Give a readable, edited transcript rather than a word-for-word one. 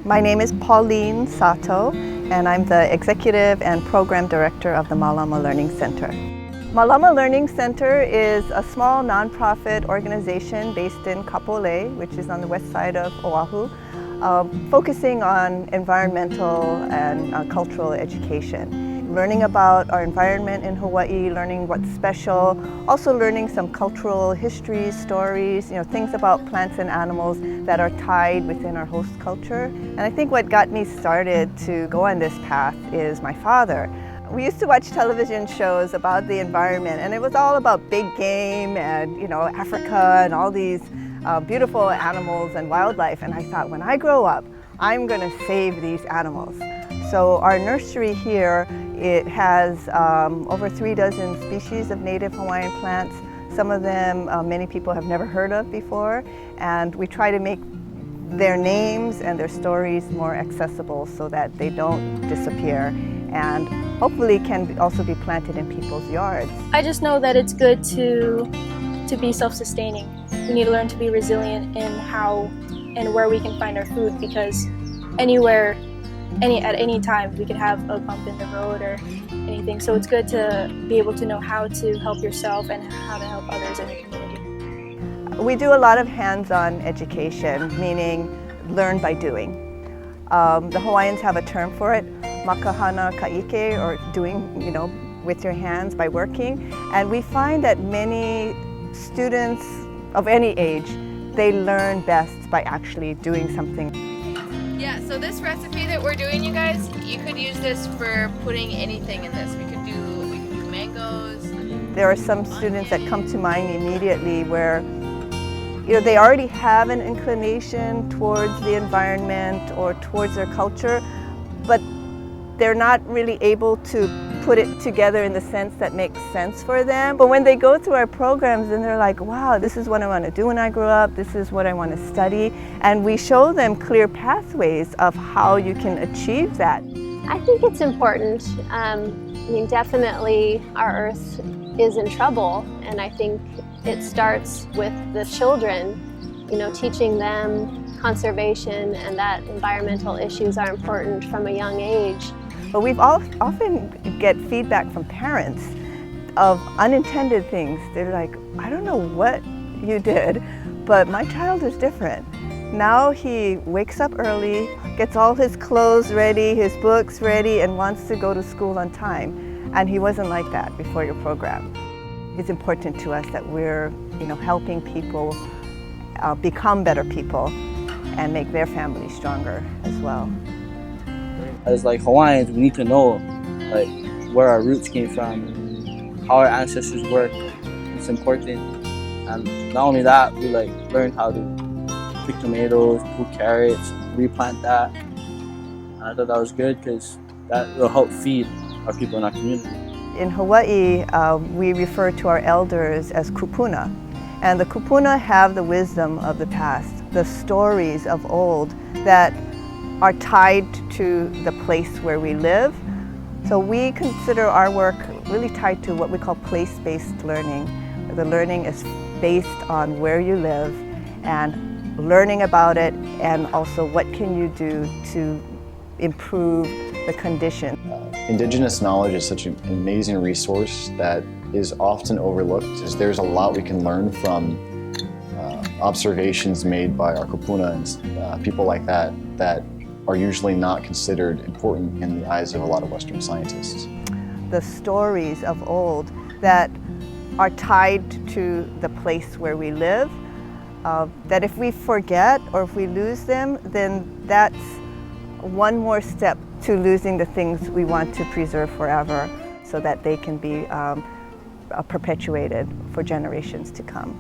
My name is Pauline Sato, and I'm the Executive and Program Director of the Malama Learning Center. Malama Learning Center is a small nonprofit organization based in Kapolei, which is on the west side of Oahu, focusing on environmental and cultural education. Learning about our environment in Hawaii, learning what's special, also learning some cultural histories, stories, things about plants and animals that are tied within our host culture. And I think what got me started to go on this path is my father. We used to watch television shows about the environment, and it was all about big game and Africa and all these beautiful animals and wildlife. And I thought, when I grow up, I'm going to save these animals. So our nursery here, it has over 36 species of native Hawaiian plants. Some of them many people have never heard of before, and we try to make their names and their stories more accessible so that they don't disappear and hopefully can also be planted in people's yards. I just know that it's good to be self-sustaining. We need to learn to be resilient in how and where we can find our food, because anywhere, at any time, we could have a bump in the road or anything. So it's good to be able to know how to help yourself and how to help others in the community. We do a lot of hands-on education, meaning learn by doing. The Hawaiians have a term for it, makahana kaike, or doing, with your hands by working. And we find that many students of any age, they learn best by actually doing something. Yeah, so this recipe that we're doing, you guys, you could use this for putting anything in this. We could do mangoes. There are some students that come to mind immediately where they already have an inclination towards the environment or towards their culture, but they're not really able to put it together in the sense that makes sense for them. But when they go through our programs, then they're like, wow, this is what I want to do when I grow up, this is what I want to study. And we show them clear pathways of how you can achieve that. I think it's important. Definitely our Earth is in trouble, and I think it starts with the children, teaching them conservation and that environmental issues are important from a young age. But we've often get feedback from parents of unintended things. They're like, I don't know what you did, but my child is different. Now he wakes up early, gets all his clothes ready, his books ready, and wants to go to school on time. And he wasn't like that before your program. It's important to us that we're, helping people become better people and make their family stronger as well. As Hawaiians, we need to know where our roots came from, how our ancestors worked. It's important. And not only that, we learn how to pick tomatoes, put carrots, replant that. And I thought that was good because that will help feed our people in our community. In Hawaii, we refer to our elders as kupuna. And the kupuna have the wisdom of the past, the stories of old that are tied to the place where we live. So we consider our work really tied to what we call place-based learning. The learning is based on where you live and learning about it, and also what can you do to improve the condition. Indigenous knowledge is such an amazing resource that is often overlooked, as there's a lot we can learn from observations made by our kupuna and people like that are usually not considered important in the eyes of a lot of Western scientists. The stories of old that are tied to the place where we live, that if we forget or if we lose them, then that's one more step to losing the things we want to preserve forever so that they can be perpetuated for generations to come.